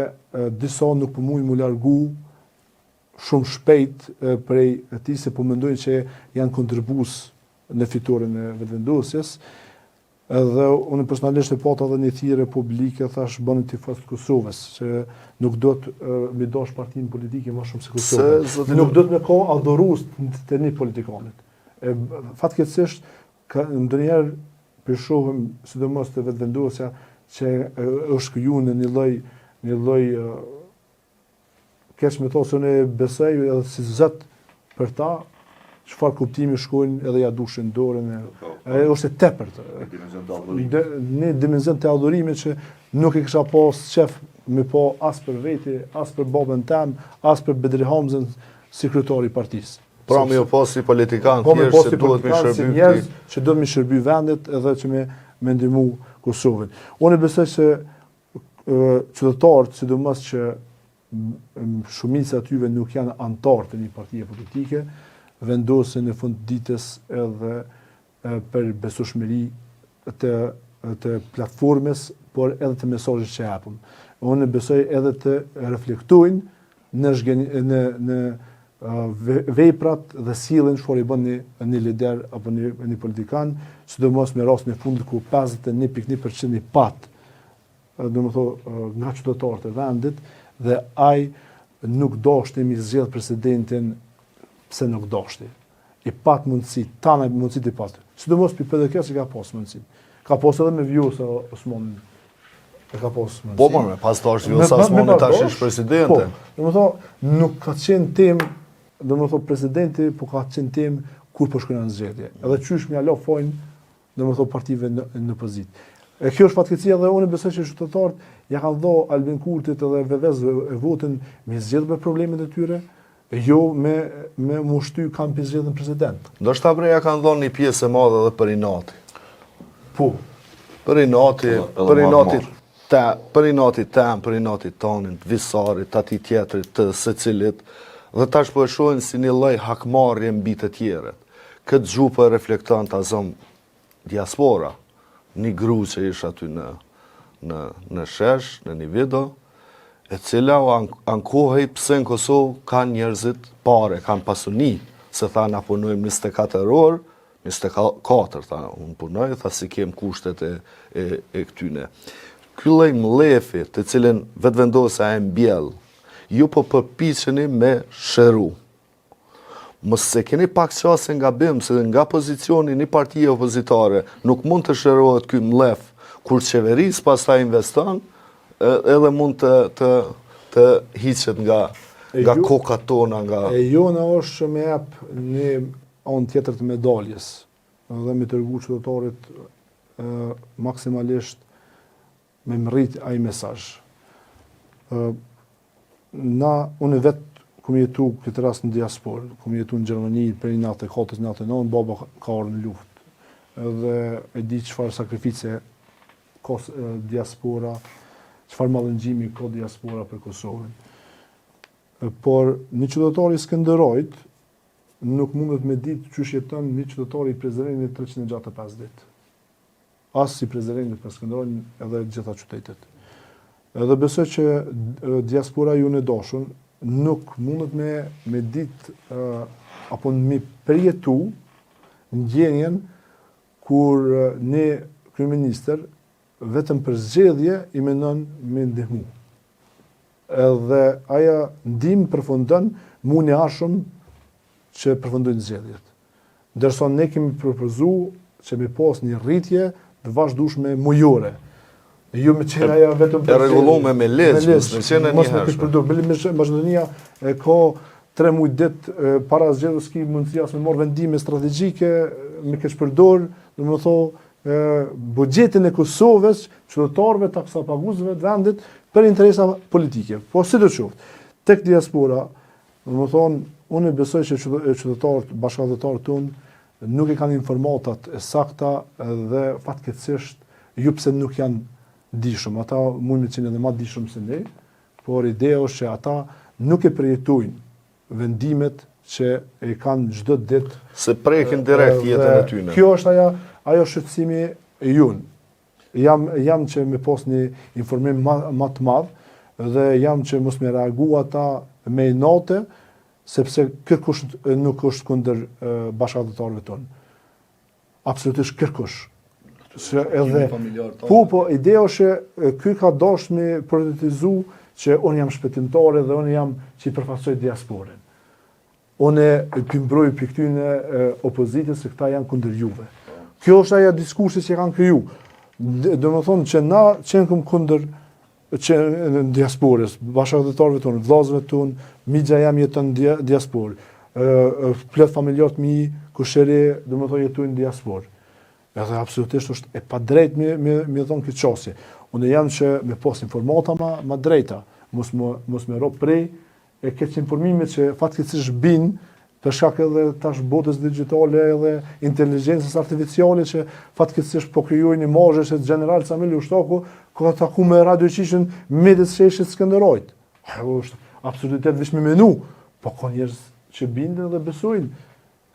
disa nuk po mundin mu largu shumë shpejt prej atij se po mendojnë që janë kontribues në fitoren e vetëvendosjes. Edhe unë personalisht e pata edhe një thirrje publike, thash bëni tifoz të Kosovës, që nuk do të mi dash partinë politike më shumë se Kosovë. Nuk do të me ka adhurues të një politikanit. Fatkeqësisht, ndonjëherë përshohim, sidomos të vetëvendosja, që është kriju në një lloj keq me thosë unë besoj edhe si zot për ta, çfarë kuptimi shkojnë edhe ja dushin dorën është e tepërt. Në dimension të adhurimit që nuk e kisha pas qef me pa as për veti, as për babën tem, as për Bedri Hamzën, sekretari i partisë. Pra mi u pas si politikan thjesht që duhet me shërby si njerëz që duhet me shërby vendit edhe që me ndihmu Kosovën. Unë besoj se qytetarët, sidomos që shumica e tyre nuk janë anëtar të një partie politike, vendosen në fund ditës edhe për besueshmëri të platformës, por edhe të mesazhit që japën. Unë besoj edhe të reflektojnë në veprat dhe sjelljen çfarë i bën një lider apo një politikan, sidomos me rastin e fundit ku 51.1% i pat, domethënë nga qytetarët e vendit, dhe ai nuk dashti mi zgjedh presidentin pse nuk dashti. I pat mundësi, tana mundësit i pat. Sidomos për PDK që ka pas mundësi. Ka pas edhe me Vjosa Osmani. Ka pas mundësi. Po, pas tash Vjosa Osmani tash është presidente. Po, domethënë nuk ka qenë temë, domethënë presidenti, po ka qenë temë kur po shkojnë në zgjedhje. Edhe qysh më alo fojnë, domethënë partive në opozitë. E kjo është fatkeqësia dhe unë besoj që qytetarët ja kanë dhënë Albin Kurtit edhe VVS e votën me zgjedhje për problemet e tyre. Jo me mushty kam për zgjedhjen president. Ndoshta breja kanë dhënë një pjesë e madhe edhe për inati. Po. Për inati për inati tonin, të Visarit, të atij tjetrit, të secilit, dhe tash po e shohin si një lloj hakmarrje mbi të tjerët. Këtë gjuhë po e reflekton ta zëm diaspora, një gru që ish aty në shesh, në një video, e cila u ankohej pse në Kosovë kanë njerëzit pare, kanë pasuni, se tha na punojmë 24 orë, 24, tha, unë punoj, tha si kem kushtet e këtyne. Ky lloj mlefi, të cilën vetëvendosja e mbjell, ju po përpiqeni me shëru. Mos se keni pak qasë nga bim, se nga pozicioni një partije opozitare nuk mund të shërohet ky mlef, kur qeveris pas ta investon, edhe mund të hiqet nga koka tona. E jona është që me jap një anë tjetër të medaljes, dhe me tërgu qytetarit maksimalisht me mërrit ai mesazh. Unë vetë kom jetu këtë rast në diasporë, kom jetu në Gjermani për 94-99, baba ka orë në luftë. Edhe e di çfarë sakrifice ka diaspora, çfarë mallëngjimi ka diaspora për Kosovën. Por një qytetar i Skënderajt nuk mundet me ditë çysh jeton një qytetar i Prizrenit 365 ditë. As si Prizrenit për Skënderin edhe gjitha qytetet. Edhe besoj që diaspora ju në dashur nuk mundet me ditë apo me përjetu ndjenjen kur ne kryeministër vetëm për zgjedhje i mendon me ndihmu. Edhe aja ndihmë përfundon muni ashëm që përfundojnë zgjedhjet. Ndërsa ne kemi propozuar që me pas një rritje të vazhdueshme mujore. Jo me qenë aja vetëm e rregulluar me legjë, me qenë një herë. Maqedonia ka 3 muaj ditë para zgjedhjes ki mundësi as me marrë vendime strategjike, me keq përdor, domethënë buxhetin e Kosovës, qytetarëve, taksapaguesve të vendit për interesa politike. Po sidoqoftë, tek diaspora, domethënë unë besoj që qytetarët, bashkëdhetarët tonë nuk e kanë informatat e sakta dhe fatkeqësisht ju pse nuk janë dishëm. Ata mund të qenë edhe më dishëm se ne, por ideja është që ata nuk e përjetojnë vendimet që e kanë çdo ditë. Se prekin direkt jetën e tyre. Kjo është ajo shqetësimi i ynë. Jam që me pas një informim më të madh dhe jam që mos me reagu ata me note, sepse kërkush nuk është kundër bashkëdhetarëve tonë. Absolutisht kërkush. Po, ideja është që ky ka dashur me prioritizu që unë jam shpëtimtare dhe unë jam që i përfaqësoj diasporën. Unë ky mbroj për këtyne opozitës se këta janë kundër juve. Kjo është ajo diskursi që kanë kriju. Domethënë që na qenë kundër që në diasporës, bashkëdhetarëve tonë, vllazëve tonë, migja jam jeton në diasporë, plot familjarët mi, kushëri, domethënë jetojnë në diasporë. Edhe absolutisht është e padrejtë me thonë këtë çështje. Unë jam që me pas informata më drejta, mos me ro prej e këtë informime që fatkeqësisht bin për shkak edhe tash botës digjitale edhe inteligjencës artificiale që fatkeqësisht po krijojnë imazhe se general Samil Ushtaku ka taku me radioqishën midis sheshit Skënderojt. Është absolutisht vetëm me menu, po ka njerëz që bindën dhe besojnë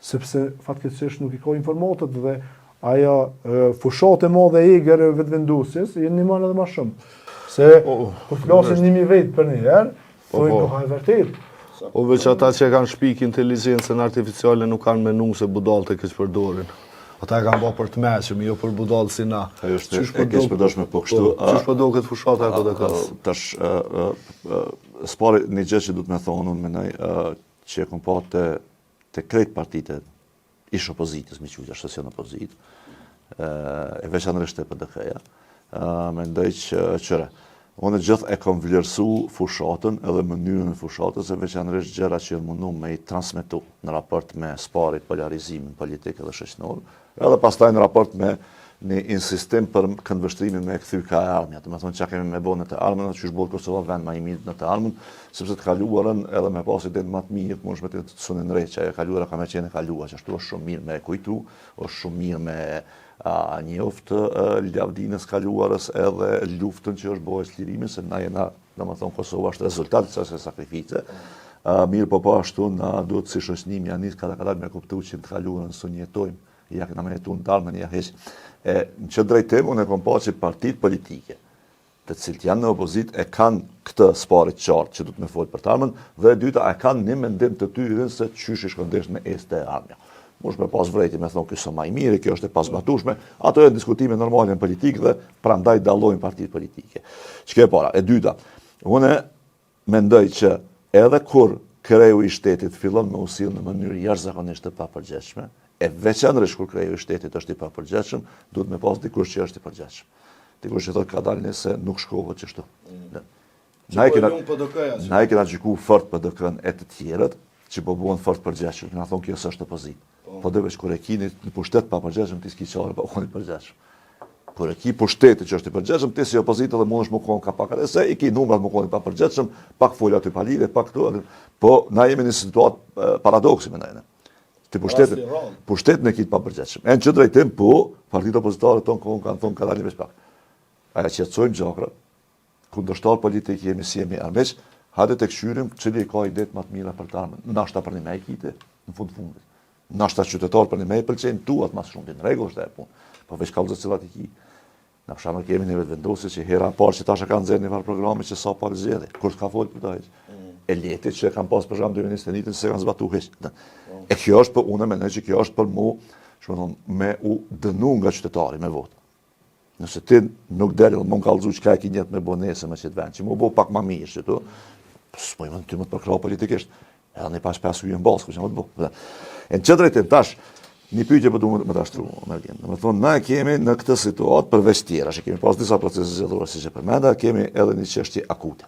sepse fatkeqësisht nuk i ka informatat dhe ajo fushat e madhe e egër vetëvendosjes janë një marrë edhe më shumë. Se kur flasin 1000 vet për një herë, thonë po ka vërtet. O veç ata që kanë shpik inteligjencën artificiale nuk kanë menu se budallët e keq përdorin. Ata e kanë bërë për të mëshëm, jo për budallë si na. Ajo është e keq përdorshme po kështu. Çish po do këtë fushata apo të kas. Tash spari një gjë që duhet me thonë unë mendoj që e kam pa te krejt partitë ish opozitës, me qujtë është sesion opozit, e veçanërisht e PDK-ja, mendoj që qëre, unë gjithë e kam vlerësu fushatën edhe mënyrën e fushatës e veçanërisht gjëra që mundu me i transmitu në raport me sparit, polarizimin politik edhe shoqënor, edhe pastaj në raport me një insistim për këndvështrimin me këthy ka e armja. Të me thonë që kemi me bo në të armën, që është bolë Kosova vend ma i mirë në të armën, sepse të kaluarën edhe me pasi dhe më të mirë, mund shme të sunin rej, që e kaluara ka me qenë kalua, që ashtu është shumë mirë me kujtu, është shumë mirë me njoftë lavdinës kaluarës edhe luftën që është bojës lirimin, se na jena, dhe me thonë, Kosova është rezultat të se sakrifice. Mirë po ashtu, na duhet si shoqënim janë njësë kada me kuptu që të kaluarën së njetojmë, ja këna me jetu në darmën, ja heq. Në që drejtim, unë e kom pa që partitë politike, të cilët janë në opozit, e kanë këtë sparit qartë që du të me folë për të armën, dhe e dyta e kanë një mendim të tyrin se qysh i shkëndesh me este e armja. Mush me pas vrejti me thonë këso ma i mirë, kjo është e pas batushme, ato e diskutime normale në politikë dhe prandaj dallojnë partitë politike. Ç'ke para? E dyta, unë mendoj që edhe kur kreu i shtetit fillon me usill në mënyrë jashtëzakonisht të papërgjithshme, e veçanërisht kur kreu i shtetit është i papërgjithshëm, duhet me pas dikush që është i përgjithshëm. Dikush që thotë ka dalë se nuk shkohet kështu. Na e kena gjyku fort PDK-n e të tjerët, që po buan fort përgjithshëm. Na thonë kjo s'është opozit. Po dhe veç kur e kini në pushtet papërgjithshëm, ti s'ki qarë pa unë i përgjithshëm. Kur e ki pushtetit që është i përgjithshëm, ti si opozit edhe mundesh më konë ka pak se i ki numrat më konë i papërgjithshëm, pak folja të palire, pak këtu, po na jemi në situatë paradoksi me nejne. Pushtetin e kitë papërgjithshëm. E në që drejtim, po, partitë opozitare tonë konë kanë thonë ka dalë veç pak. Aja që jetësojmë gjakra, kundërshtar politik jemi si jemi armeq, hajde të këshyrim cili ka idet më të mira për të armën. Nashta për një me e kite, në fundit. Nashta qytetarë për një me i pëlqenë tuat mas shumë, në rregull është e punë, po veç kallëzët cilat i ki. Në për shembull kemi një vetëvendosje që hera e parë që tash e kanë nxjerrë një farë programi që sa parë zgjedhje, kur s'ka folë për ta hiç. E letit që kanë pas program 2021 se kanë zbatuar hiç. E kjo është për unë mendoj që kjo është për mu, me u dënu nga qytetari me votë. Nëse ti nuk deri më kallëzu çka e ke njët me bonese me çet vend, që më bo pak më mirë që tu, s'po më ty më të përkrau politikisht. Edhe ne pas 5 ujë mbas, kush më të bo. E në çdrejtë tash një pyetje po duhet më ta shtru, Merlin. Domethënë na kemi në këtë situatë përveç tjera, që kemi pas disa procese zgjedhore siç e përmenda, kemi edhe një çështje akute.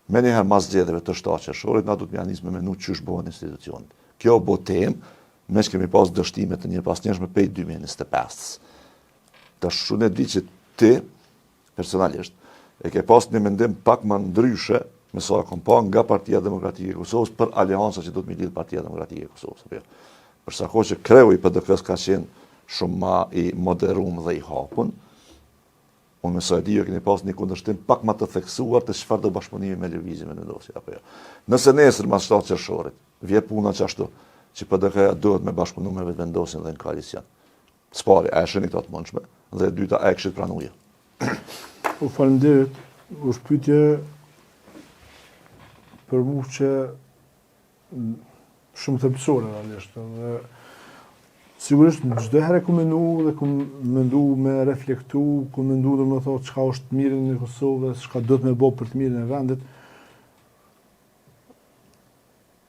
Me njëherë mas zgjedhjeve të 7 qershorit, na duhet me anisme me nu qysh bëhen institucionet. Kjo bo temë, me që kemi pas dështime të një pas njëshme pej 2025. Të shumë e di që ti, personalisht, e ke pas një mendim pak më ndryshe, me sa e kom pa nga Partia Demokratike e Kosovës për aliansa që do të mi lidh Partia Demokratike e Kosovës. Përsa ko që kreu i PDK-s ka qenë shumë ma i moderum dhe i hapun, unë me sa e di jo keni pas një kundërshtim pak ma të theksuar të çfarë do bashkëpunimi me lëvizjen me vendosje apo jo. Nëse nesër mas 7 qershorit vje puna çashtu, që PDK-ja duhet me bashkëpunu me vetëvendosjen dhe në koalicion. Spari, a e shëni këto të mundshme, dhe e dyta a e kishit pranuje. Po faleminderit, është pyetje për mua që shumë thelbësore realisht. Dhe sigurisht çdo herë ku mendu dhe ku mendu me reflektu, ku mendu dhe më thotë çka është mirë në Kosovë, çka do të më bëj për të mirën e vendit.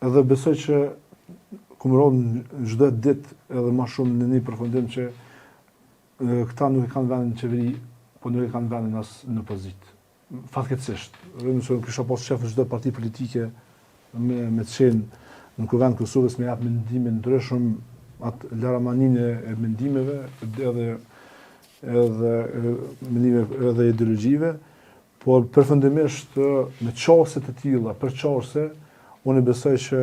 Edhe besoj që kumëron çdo ditë edhe më shumë në një përfundim që këta nuk e kanë vendin në qeveri, po nuk e kanë vendin as në opozitë. Fatkeqësisht, nëse kisha pas shef çdo parti politike me të qenë në kuvend Kosovës me atë mendime ndryshëm, atë laramaninë e mendimeve edhe edhe ideologjive, por përfundimisht me çështje të tilla, për çështje, unë besoj që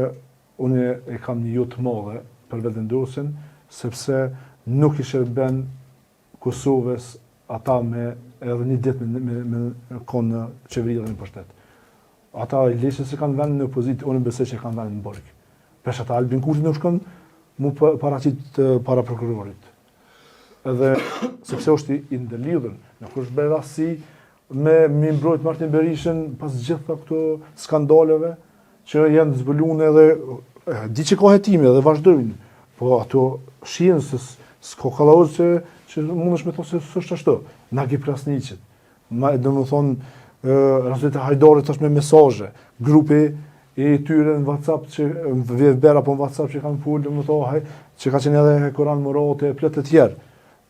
unë e kam një jo të madhe për vetëvendosjen, sepse nuk i shërben Kosovës ata me edhe një ditë me konë në qeveri dhe në pushtet. Ata i leqen se kanë vendin në opozitë, unë besoj që kanë vendin në burg. Pesh ata Albin Kurti nuk shkon mu paraqit para prokurorit. Edhe sepse është i ndërlidhur, nuk është bërë rasti me mbrojt Martin Berishën pas gjitha këto skandaleve që janë zbuluar edhe di që ka hetime dhe vazhdojnë, po ato shihen se s'ka kallauz që mundesh me thonë se s'është ashtu. Na ke Prasniqit. Domethënë rrethët e Hajdarit tash me mesazhe, grupi i tyre në WhatsApp që Viber apo në WhatsApp që kanë folur, domethënë që ka qenë edhe Koran Murati e plot të tjerë.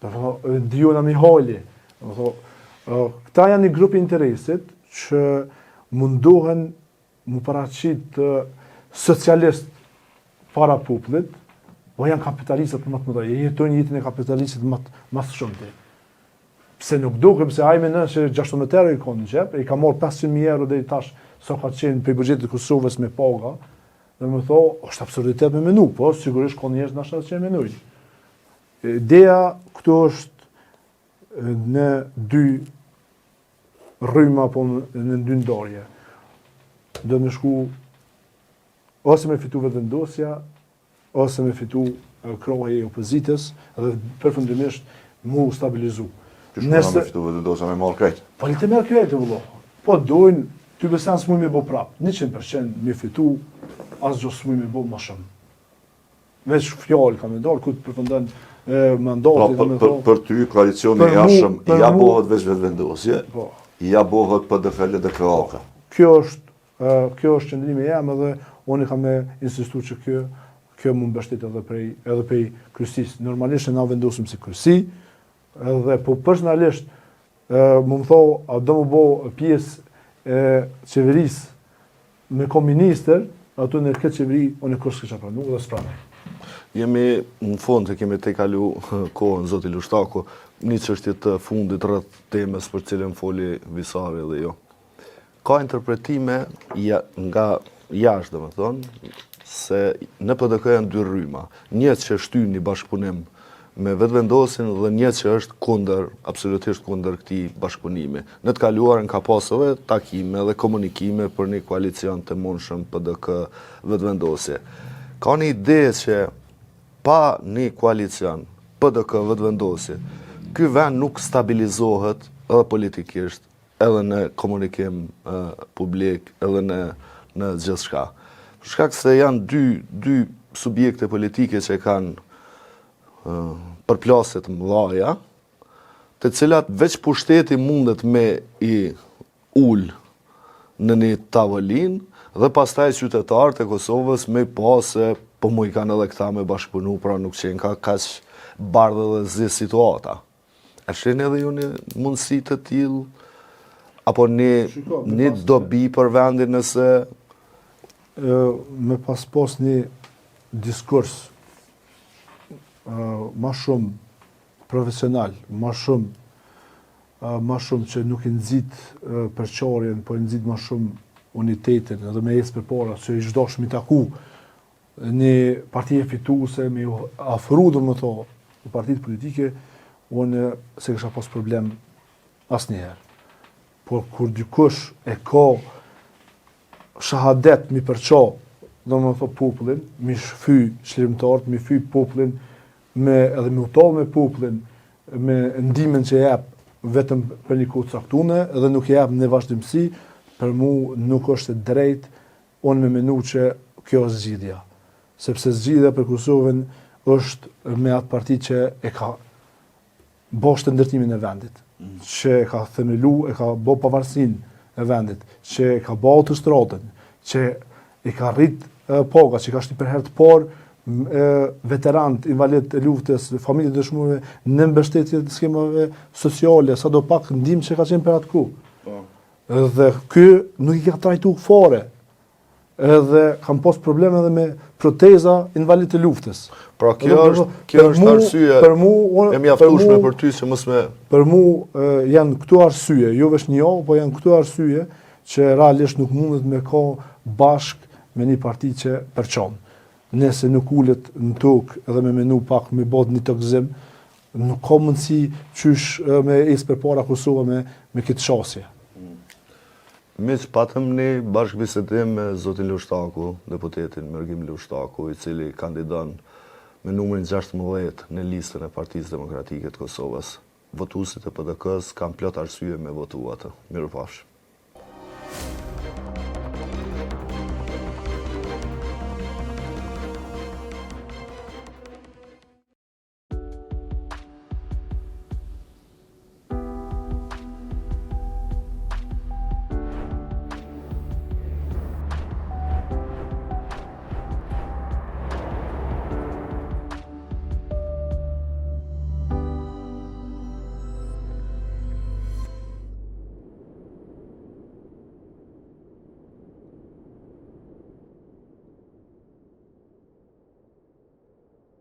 Domethënë Diona Mihali. Domethënë këta janë një grup i interesit që mundohen mu paraqit socialist para popullit, po janë kapitalistët më të mëdhenj, jetojnë jetën e kapitalistit më të shumtë. Pse nuk duket, pse ai mendon se 16 euro i ka në xhep, i ka marrë 500.000 euro deri tash sa ka qenë për buxhetin e Kosovës me paga, dhe më thonë, është absurditet me menu, po sigurisht ka njerëz nashta që menojnë. Ideja këtu është në dy rrymë apo në dy ndarje. Do të shku ose me fitu vetëvendosja, ose me fitu krohja e opozitës, dhe përfundimisht mu stabilizu. Nëse me fitu vetëvendosja me marrë krejt. Po li të merë krejt, vëllo. Po dojnë, ty besan s'muj me bo prap. 100% me fitu, as gjo s'muj me bo ma shumë. Veç fjallë ka me dalë, ku të përfundon mandatin. Për ty, koalicioni jashëm, ja bohët veç vetëvendosje, ja bohët PDFL dhe KAK. Kjo është qëndrimi jam edhe unë kam me insistu që kjo mund mbështet edhe prej kryesisë. Normalisht na vendosim si kryesi, edhe po personalisht më thonë, a do më bo pjesë e qeverisë me koministër, ato në këtë qeveri unë kërës kësha pranu dhe s'pranoj. Jemi në fund të kemi te kalu kohën, zoti Lushtaku, një çështje të fundit rreth temës për cilën foli Visari dhe jo. Ka interpretime nga jashtë, domethënë, se në PDK janë dy rryma. Një që shtyn një bashkëpunim me vetëvendosjen dhe një që është absolutisht kundër këtij bashkëpunimi. Në të kaluarën ka pasur edhe takime dhe komunikime për një koalicion të mundshëm PDK vetëvendosje. ka një ide që pa një koalicion, PDK vetëvendosje, ky vend nuk stabilizohet edhe politikisht, edhe në komunikim publik, edhe në gjithçka. Për shkak se janë dy subjekte politike që kanë përplasje të mëdha, të cilat veç pushteti mundet me i ul në një tavolinë dhe pastaj qytetarët e Kosovës me pa se po mu i kanë edhe këta me bashkëpunu, pra nuk qenë ka kaq bardhë dhe zi situata. A sheni edhe ju një mundësi të tillë apo një dobi për vendin nëse me pas një diskurs ma shumë profesional, ma shumë që nuk i nxit përqarjen, po i nxit ma shumë unitetin, edhe me ecë përpara, që i çdo shmi taku një parti e fituese, me ju afru dhe më tho, në partitë politike, unë se kësha pas problem asnjëherë. Por kur dikush e ka shahadet mi përqa, do më thë popullin, mi shfy çlirimtarët, mi fy popullin, edhe mi utall me popullin, me ndimin që jep vetëm për një kohë caktune, edhe nuk jep në vazhdimsi, për mu nuk është e drejt, unë me menu që kjo është zgjidhja. Sepse zgjidhja për Kosovën është me atë parti që e ka boshtë ndërtimin e vendit, që e ka themelu, e ka bo pavarësinë e vendit, që e ka bo autostradën, që e ka rrit paga, që ka shti për herë të parë veteranët, invalidët e luftës, familjet e dëshmuarve në mbështetje të skemave sociale, sa do pak ndihmë që ka qenë për atë kohë. Dhe ky nuk i ka trajtuar fare. Edhe kam pas probleme edhe me proteza invalidët e luftës. Pra kjo është arsye e mjaftueshme për ty që mos me... Për mu janë këto arsye, jo veç një po janë këto arsye që realisht nuk mundet me ka bashk me një parti që përçon. Nëse nuk ulet në tokë edhe me menu pak me bot një tokëzim, nuk ka mundësi qysh me ecë përpara Kosova me këtë shasje. Miq, patëm një bashkëbisedim me zotin Lushtaku, deputetin Mergim Lushtaku, i cili kandidon me numrin 16 në listën e Partisë Demokratike të Kosovës. Votuesit e PDK-s kanë plot arsye me votu atë. Mirupafshim.